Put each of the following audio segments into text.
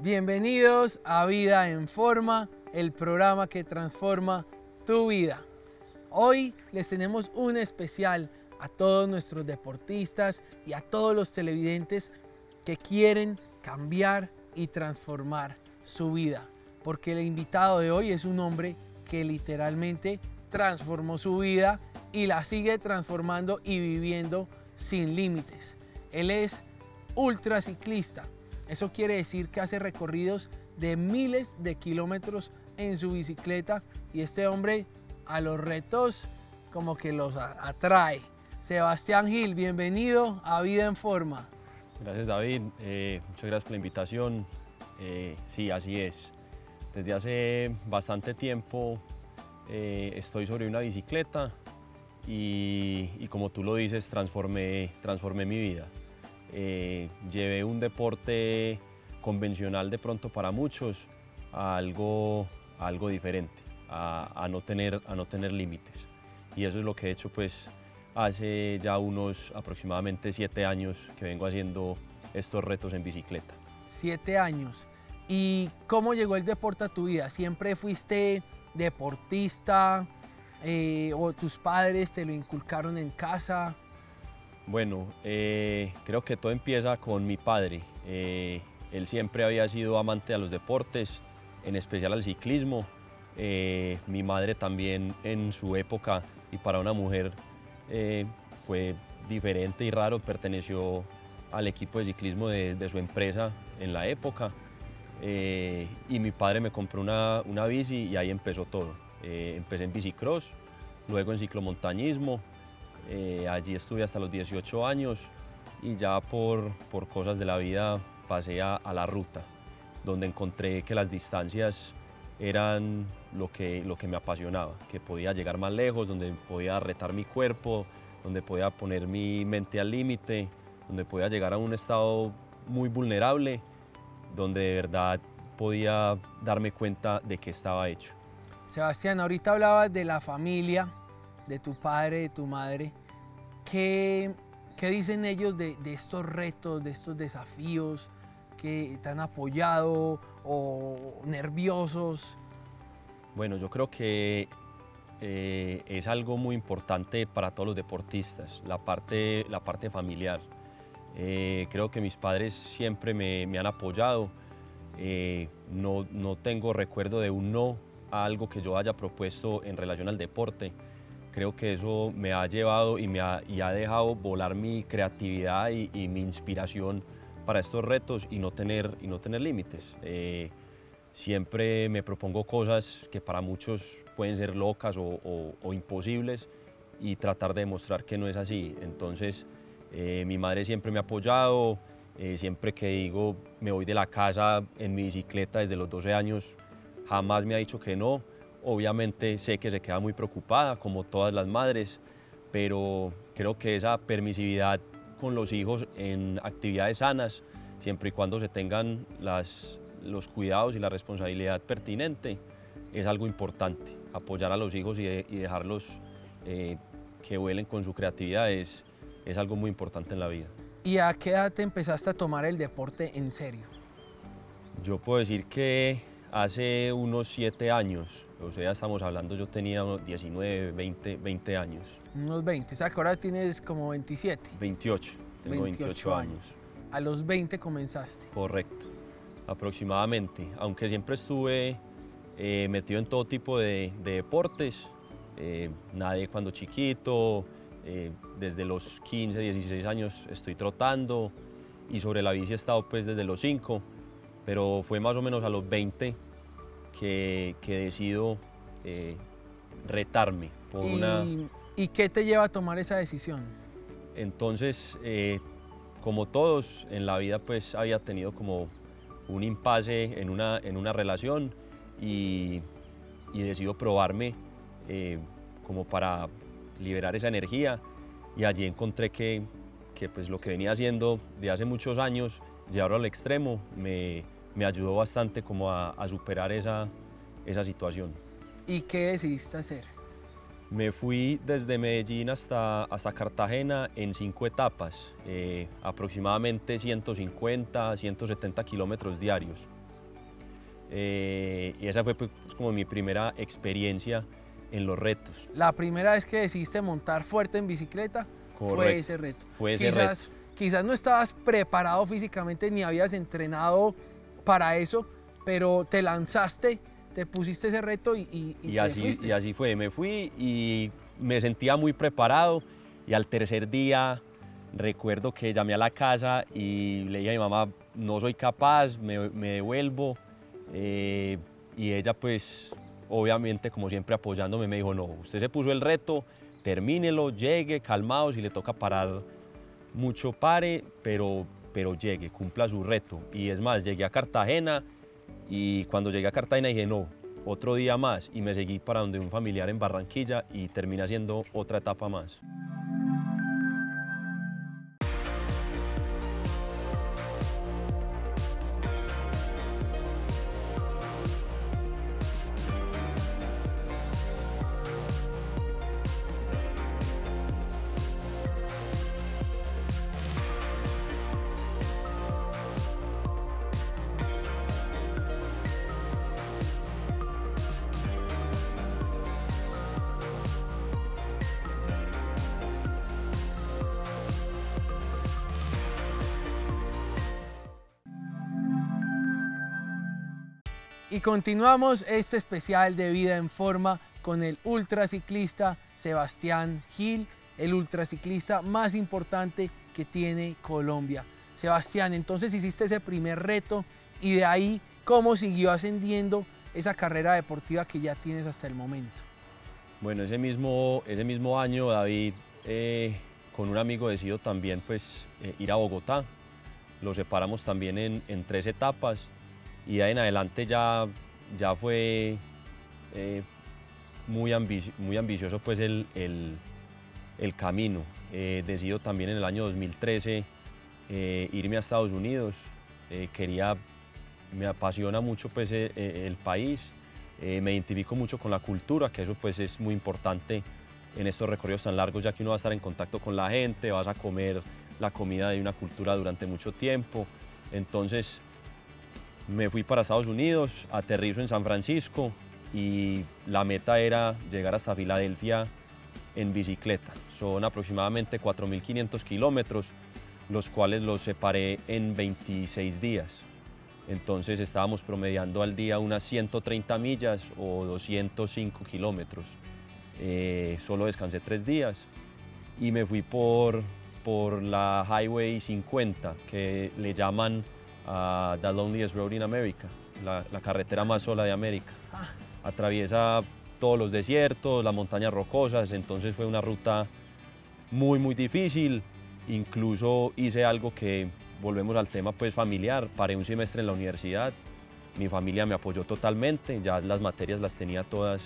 Bienvenidos a Vida en Forma, el programa que transforma tu vida. Hoy les tenemos un especial a todos nuestros deportistas y a todos los televidentes que quieren cambiar y transformar su vida. Porque el invitado de hoy es un hombre que literalmente transformó su vida y la sigue transformando y viviendo sin límites. Él es ultraciclista. Eso quiere decir que hace recorridos de miles de kilómetros en su bicicleta y este hombre a los retos como que los atrae. Sebastián Gil, bienvenido a Vida en Forma. Gracias David, muchas gracias por la invitación. Sí, así es. Desde hace bastante tiempo estoy sobre una bicicleta y como tú lo dices, transformé mi vida. Llevé un deporte convencional de pronto para muchos a algo diferente, a no tener límites. Y eso es lo que he hecho pues hace ya unos aproximadamente 7 años que vengo haciendo estos retos en bicicleta. 7 años. ¿Y cómo llegó el deporte a tu vida? ¿Siempre fuiste deportista o tus padres te lo inculcaron en casa? Bueno, creo que todo empieza con mi padre. Él siempre había sido amante de los deportes, en especial al ciclismo. Mi madre también en su época, y para una mujer fue diferente y raro, perteneció al equipo de ciclismo de su empresa en la época. Y mi padre me compró una bici y ahí empezó todo. Empecé en bicicross, luego en ciclomontañismo. Allí estuve hasta los 18 años y ya por cosas de la vida pasé a la ruta, donde encontré que las distancias eran lo que me apasionaba, que podía llegar más lejos, donde podía retar mi cuerpo, donde podía poner mi mente al límite, donde podía llegar a un estado muy vulnerable, donde de verdad podía darme cuenta de qué estaba hecho. Sebastián, ahorita hablabas de la familia, de tu padre, de tu madre. ¿Qué dicen ellos de estos retos, de estos desafíos? ¿Que te han apoyado o nerviosos? Bueno, yo creo que es algo muy importante para todos los deportistas, la parte familiar. Creo que mis padres siempre me han apoyado. No tengo recuerdo de un no a algo que yo haya propuesto en relación al deporte. Creo que eso me ha llevado y ha dejado volar mi creatividad y mi inspiración para estos retos y no tener límites. Siempre me propongo cosas que para muchos pueden ser locas o imposibles y tratar de demostrar que no es así. Entonces, mi madre siempre me ha apoyado. Siempre que digo me voy de la casa en mi bicicleta desde los 12 años, jamás me ha dicho que no. Obviamente sé que se queda muy preocupada, como todas las madres, pero creo que esa permisividad con los hijos en actividades sanas, siempre y cuando se tengan los cuidados y la responsabilidad pertinente, es algo importante. Apoyar a los hijos y dejarlos que vuelen con su creatividad es algo muy importante en la vida. ¿Y a qué edad te empezaste a tomar el deporte en serio? Yo puedo decir que hace unos 7 años, o sea, estamos hablando, yo tenía unos 19, 20 años. Unos 20, o sea que ahora tienes como 27. 28, tengo 28 años. A los 20 comenzaste. Correcto, aproximadamente. Aunque siempre estuve metido en todo tipo de deportes, nadé cuando chiquito, desde los 15, 16 años estoy trotando y sobre la bici he estado pues desde los 5, pero fue más o menos a los 20 que decido retarme por ¿Y qué te lleva a tomar esa decisión? Entonces, como todos en la vida, pues había tenido como un impasse en una relación y decido probarme como para liberar esa energía, y allí encontré que pues lo que venía haciendo de hace muchos años, llevarlo al extremo, me ayudó bastante como a superar esa situación. ¿Y qué decidiste hacer? Me fui desde Medellín hasta Cartagena en 5 etapas, aproximadamente 150, 170 kilómetros diarios. y esa fue pues, como mi primera experiencia en los retos. La primera vez que decidiste montar fuerte en bicicleta fue ese reto. Fue ese reto. Quizás no estabas preparado físicamente ni habías entrenado para eso, pero te lanzaste, te pusiste ese reto y así fue. Me fui y me sentía muy preparado, y al tercer día recuerdo que llamé a la casa y le dije a mi mamá, no soy capaz, me devuelvo, y ella pues obviamente como siempre apoyándome me dijo, no, usted se puso el reto, termínelo, llegue, calmado, si le toca parar mucho pare, pero llegue, cumpla su reto. Y es más, llegué a Cartagena, y cuando llegué a Cartagena dije, no, otro día más, y me seguí para donde un familiar en Barranquilla y terminé haciendo otra etapa más. Y continuamos este especial de Vida en Forma con el ultraciclista Sebastián Gil, el ultraciclista más importante que tiene Colombia. Sebastián, entonces hiciste ese primer reto y de ahí, ¿cómo siguió ascendiendo esa carrera deportiva que ya tienes hasta el momento? Bueno, ese mismo año, David, con un amigo decidió también pues, ir a Bogotá. Lo separamos también en 3 etapas. Y de ahí en adelante ya fue muy ambicioso pues el camino. Decido también en el año 2013 irme a Estados Unidos. Me apasiona mucho pues, el país, me identifico mucho con la cultura, que eso pues, es muy importante en estos recorridos tan largos, ya que uno va a estar en contacto con la gente, vas a comer la comida de una cultura durante mucho tiempo. Entonces, me fui para Estados Unidos, aterrizo en San Francisco y la meta era llegar hasta Filadelfia en bicicleta. Son aproximadamente 4.500 kilómetros, los cuales los separé en 26 días. Entonces estábamos promediando al día unas 130 millas o 205 kilómetros. Solo descansé 3 días y me fui por la Highway 50, que le llaman The Loneliest Road in America, la carretera más sola de América. Atraviesa todos los desiertos, las montañas rocosas, entonces fue una ruta muy difícil. Incluso hice algo que, volvemos al tema pues familiar, paré un semestre en la universidad, mi familia me apoyó totalmente, ya las materias las tenía todas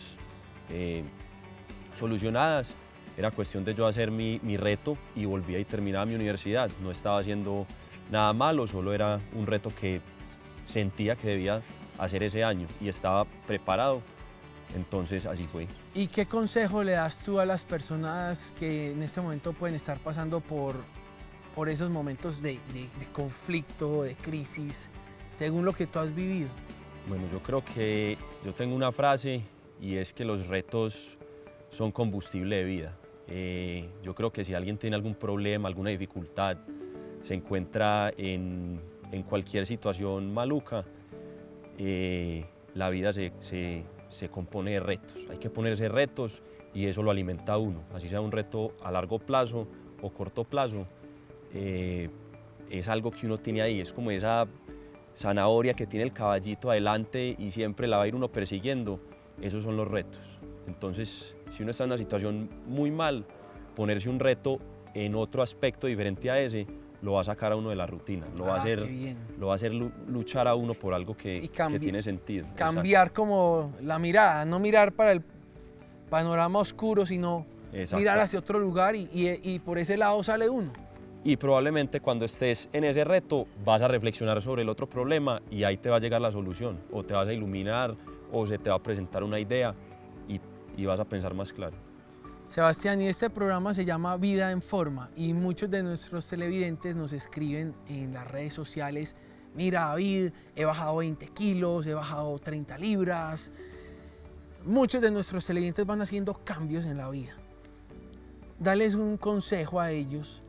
solucionadas, era cuestión de yo hacer mi reto y volvía y terminaba mi universidad, no estaba haciendo nada malo, solo era un reto que sentía que debía hacer ese año y estaba preparado, entonces así fue. ¿Y qué consejo le das tú a las personas que en este momento pueden estar pasando por esos momentos de conflicto, de crisis, según lo que tú has vivido? Bueno, yo creo que yo tengo una frase y es que los retos son combustible de vida. Yo creo que si alguien tiene algún problema, alguna dificultad, se encuentra en cualquier situación maluca, la vida se compone de retos. Hay que ponerse retos y eso lo alimenta a uno. Así sea un reto a largo plazo o corto plazo, es algo que uno tiene ahí. Es como esa zanahoria que tiene el caballito adelante y siempre la va a ir uno persiguiendo. Esos son los retos. Entonces, si uno está en una situación muy mal, ponerse un reto en otro aspecto diferente a ese, lo va a sacar a uno de la rutina, lo va a hacer luchar a uno por algo que tiene sentido. Cambiar Exacto. Como la mirada, no mirar para el panorama oscuro, sino Exacto. mirar hacia otro lugar y por ese lado sale uno. Y probablemente cuando estés en ese reto vas a reflexionar sobre el otro problema y ahí te va a llegar la solución, o te vas a iluminar, o se te va a presentar una idea y vas a pensar más claro. Sebastián, y este programa se llama Vida en Forma y muchos de nuestros televidentes nos escriben en las redes sociales mira David, he bajado 20 kilos, he bajado 30 libras. Muchos de nuestros televidentes van haciendo cambios en la vida. Dales un consejo a ellos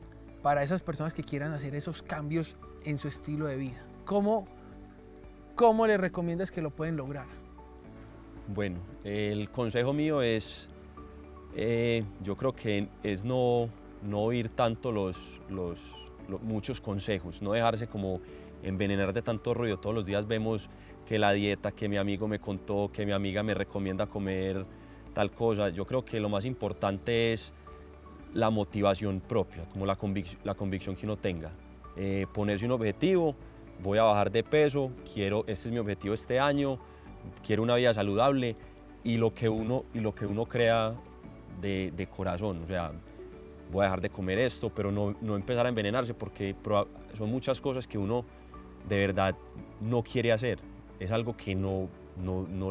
para esas personas que quieran hacer esos cambios en su estilo de vida. ¿Cómo les recomiendas que lo pueden lograr? Bueno, el consejo mío es, yo creo que es no oír tanto muchos consejos, no dejarse como envenenar de tanto ruido. Todos los días vemos que la dieta, que mi amigo me contó, que mi amiga me recomienda comer tal cosa. Yo creo que lo más importante es la motivación propia, como la convicción que uno tenga. Ponerse un objetivo, voy a bajar de peso, este es mi objetivo este año, quiero una vida saludable, y lo que uno crea de corazón. O sea, voy a dejar de comer esto, pero no empezar a envenenarse, porque son muchas cosas que uno de verdad no quiere hacer. Es algo que no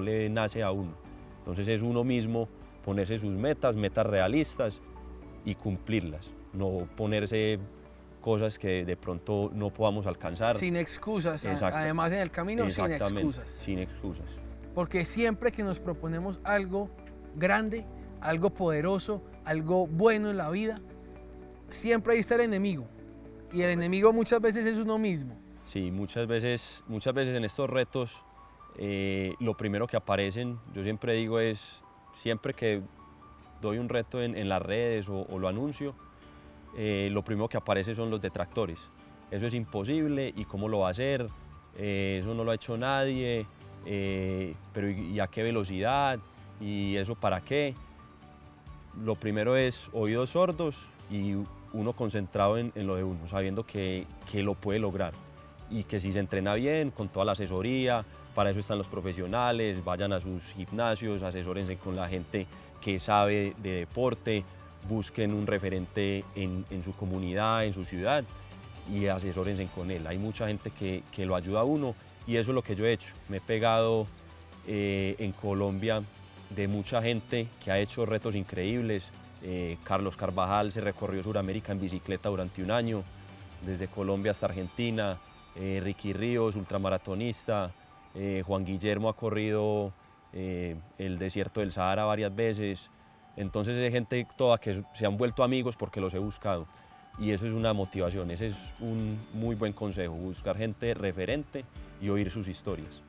le nace a uno. Entonces es uno mismo ponerse sus metas realistas y cumplirlas, no ponerse cosas que de pronto no podamos alcanzar. Sin excusas, además en el camino, sin excusas. Sin excusas. Porque siempre que nos proponemos algo grande, algo poderoso, algo bueno en la vida, siempre ahí está el enemigo. Y el enemigo muchas veces es uno mismo. Sí, muchas veces en estos retos, lo primero que aparecen, yo siempre digo es, siempre que doy un reto en las redes o lo anuncio, lo primero que aparece son los detractores. Eso es imposible, ¿y cómo lo va a hacer? Eso no lo ha hecho nadie, pero ¿y a qué velocidad? ¿Y eso para qué? Lo primero es oídos sordos y uno concentrado en lo de uno, sabiendo que lo puede lograr y que si se entrena bien, con toda la asesoría, para eso están los profesionales, vayan a sus gimnasios, asesórense con la gente que sabe de deporte, busquen un referente en su comunidad, en su ciudad, y asesórense con él. Hay mucha gente que lo ayuda a uno, y eso es lo que yo he hecho. Me he pegado en Colombia de mucha gente que ha hecho retos increíbles. Carlos Carvajal se recorrió Sudamérica en bicicleta durante un año, desde Colombia hasta Argentina. Ricky Ríos, ultramaratonista. Juan Guillermo ha corrido el desierto del Sahara varias veces. Entonces hay gente toda que se han vuelto amigos porque los he buscado, y eso es una motivación. Ese es un muy buen consejo, buscar gente referente y oír sus historias.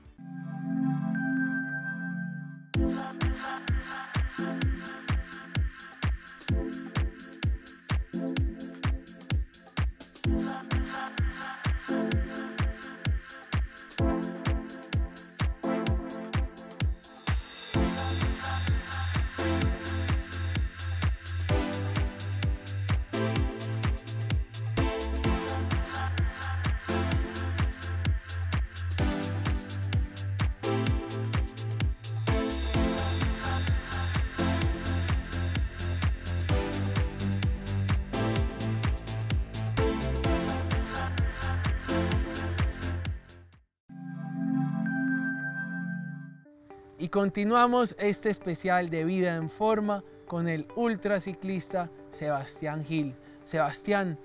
Y continuamos este especial de Vida en Forma con el ultraciclista Sebastián Gil. Sebastián,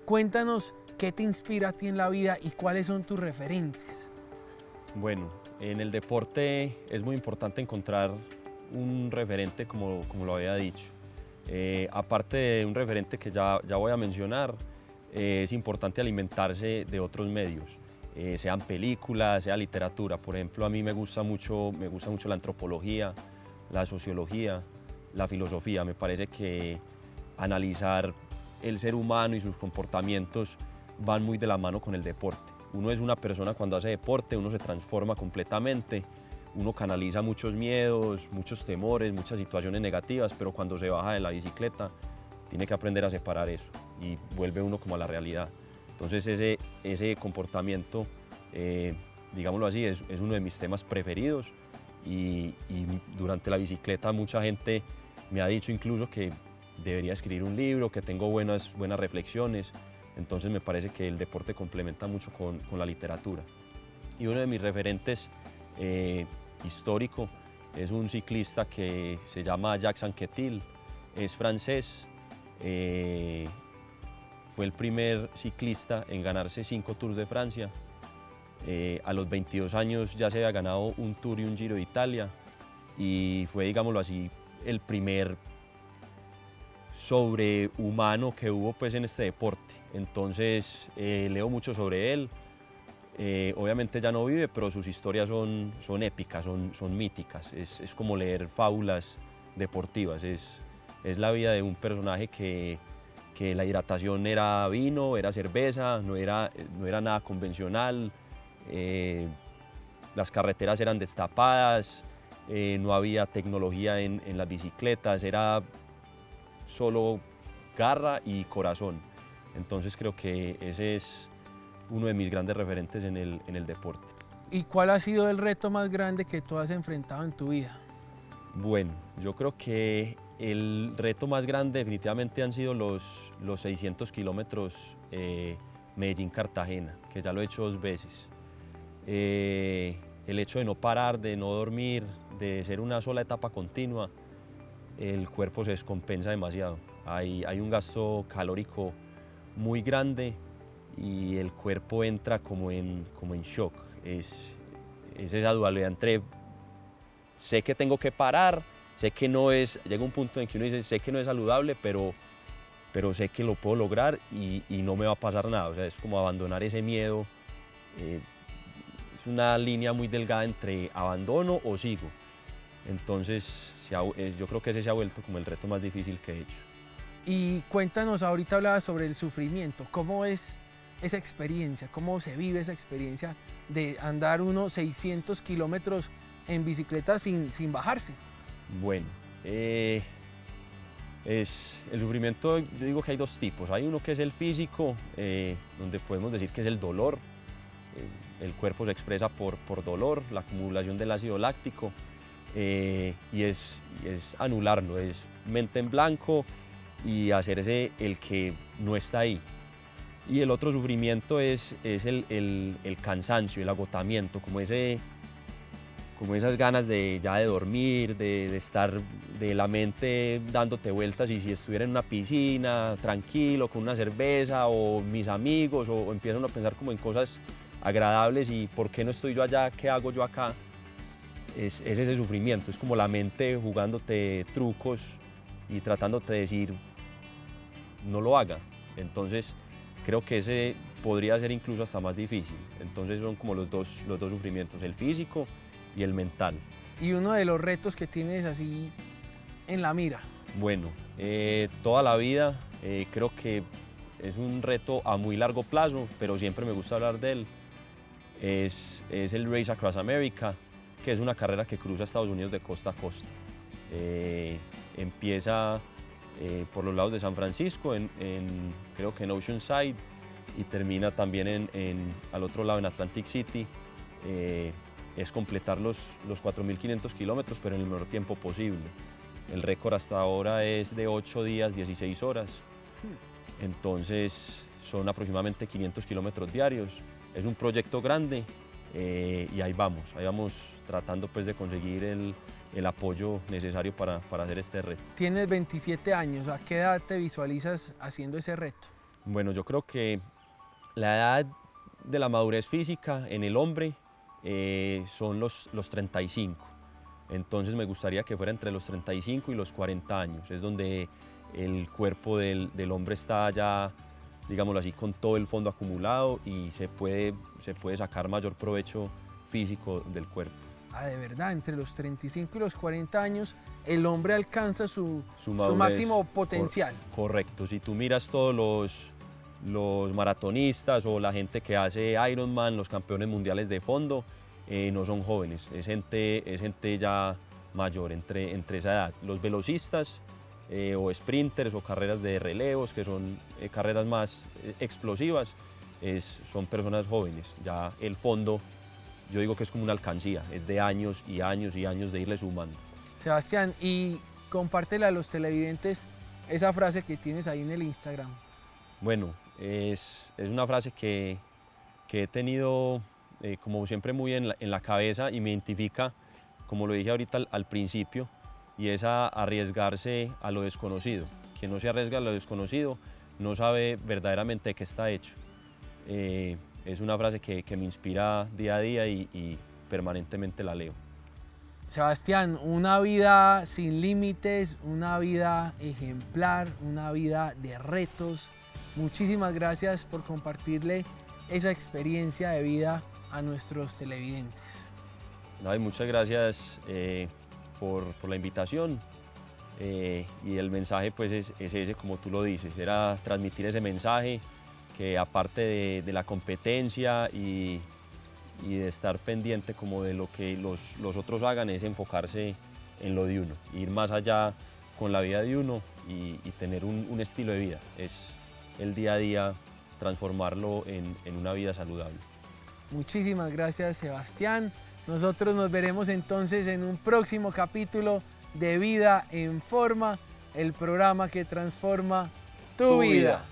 cuéntanos qué te inspira a ti en la vida y cuáles son tus referentes. Bueno, en el deporte es muy importante encontrar un referente, como lo había dicho. Aparte de un referente que ya voy a mencionar, es importante alimentarse de otros medios. Sean películas, sea literatura. Por ejemplo, a mí me gusta mucho la antropología, la sociología, la filosofía. Me parece que analizar el ser humano y sus comportamientos van muy de la mano con el deporte. Uno es una persona cuando hace deporte, uno se transforma completamente, uno canaliza muchos miedos, muchos temores, muchas situaciones negativas, pero cuando se baja de la bicicleta tiene que aprender a separar eso y vuelve uno como a la realidad. Entonces ese comportamiento, digámoslo así, es uno de mis temas preferidos, y durante la bicicleta mucha gente me ha dicho incluso que debería escribir un libro, que tengo buenas reflexiones. Entonces me parece que el deporte complementa mucho con la literatura. Y uno de mis referentes histórico es un ciclista que se llama Jacques Anquetil, es francés. Fue el primer ciclista en ganarse 5 Tours de Francia, A los 22 años ya se había ganado un Tour y un Giro de Italia y fue, digámoslo así, el primer sobrehumano que hubo pues en este deporte. Entonces leo mucho sobre él. Obviamente ya no vive, pero sus historias son épicas, son míticas. Es como leer fábulas deportivas. Es la vida de un personaje que la hidratación era vino, era cerveza, no era nada convencional. Las carreteras eran destapadas, no había tecnología en las bicicletas, era solo garra y corazón. Entonces creo que ese es uno de mis grandes referentes en el deporte. ¿Y cuál ha sido el reto más grande que tú has enfrentado en tu vida? Bueno, yo creo que el reto más grande definitivamente han sido los 600 kilómetros Medellín-Cartagena, que ya lo he hecho 2 veces. El hecho de no parar, de no dormir, de ser una sola etapa continua, el cuerpo se descompensa demasiado. Hay un gasto calórico muy grande y el cuerpo entra como en shock. Es esa dualidad entre sé que tengo que parar, sé que no es, llega un punto en que uno dice, sé que no es saludable, pero sé que lo puedo lograr y no me va a pasar nada. O sea, es como abandonar ese miedo. Es una línea muy delgada entre abandono o sigo. Entonces, yo creo que ese se ha vuelto como el reto más difícil que he hecho. Y cuéntanos, ahorita hablabas sobre el sufrimiento, ¿cómo es esa experiencia? ¿Cómo se vive esa experiencia de andar unos 600 kilómetros en bicicleta sin bajarse? Bueno, el sufrimiento, yo digo que hay 2 tipos. Hay uno que es el físico, donde podemos decir que es el dolor. El cuerpo se expresa por dolor, la acumulación del ácido láctico, y es anularlo, es mente en blanco y hacerse el que no está ahí. Y el otro sufrimiento es el cansancio, el agotamiento, como esas ganas ya de dormir, de estar, de la mente dándote vueltas, y si estuviera en una piscina, tranquilo, con una cerveza, o mis amigos, o empiezan a pensar como en cosas agradables y ¿por qué no estoy yo allá? ¿Qué hago yo acá? Es ese sufrimiento, es como la mente jugándote trucos y tratándote de decir no lo haga. Entonces creo que ese podría ser incluso hasta más difícil. Entonces son como los dos sufrimientos, el físico y el mental. Y uno de los retos que tienes así en la mira. Bueno, toda la vida creo que es un reto a muy largo plazo, pero siempre me gusta hablar de él. Es el Race Across America, que es una carrera que cruza Estados Unidos de costa a costa. Empieza por los lados de San Francisco, creo que en Oceanside, y termina también al otro lado en Atlantic City. Es completar los 4.500 kilómetros, pero en el menor tiempo posible. El récord hasta ahora es de 8 días, 16 horas. Entonces son aproximadamente 500 kilómetros diarios. Es un proyecto grande y ahí vamos tratando pues de conseguir el apoyo necesario para hacer este reto. Tienes 27 años, ¿a qué edad te visualizas haciendo ese reto? Bueno, yo creo que la edad de la madurez física en el hombre son los 35. Entonces me gustaría que fuera entre los 35 y los 40 años. Es donde el cuerpo del hombre está ya, digámoslo así, con todo el fondo acumulado y se puede sacar mayor provecho físico del cuerpo. Ah, de verdad, entre los 35 y los 40 años el hombre alcanza su madurez, máximo potencial. Correcto, si tú miras todos los maratonistas o la gente que hace Ironman, los campeones mundiales de fondo, no son jóvenes, es gente ya mayor, entre esa edad. Los velocistas o sprinters o carreras de relevos, que son carreras más explosivas, son personas jóvenes. Ya el fondo, yo digo que es como una alcancía, es de años y años y años de irle sumando. Sebastián, y compártele a los televidentes esa frase que tienes ahí en el Instagram. Bueno, es una frase que he tenido como siempre muy en la cabeza y me identifica, como lo dije ahorita al principio, y es a arriesgarse a lo desconocido. Quien no se arriesga a lo desconocido no sabe verdaderamente de qué está hecho. es una frase que me inspira día a día y permanentemente la leo. Sebastián, una vida sin límites, una vida ejemplar, una vida de retos. Muchísimas gracias por compartirle esa experiencia de vida a nuestros televidentes. No, y muchas gracias por la invitación y el mensaje pues es ese, como tú lo dices, era transmitir ese mensaje que aparte de la competencia y de estar pendiente como de lo que los otros hagan, es enfocarse en lo de uno, ir más allá con la vida de uno y tener un estilo de vida, es el día a día transformarlo en una vida saludable. Muchísimas gracias, Sebastián. Nosotros nos veremos entonces en un próximo capítulo de Vida en Forma, el programa que transforma tu vida.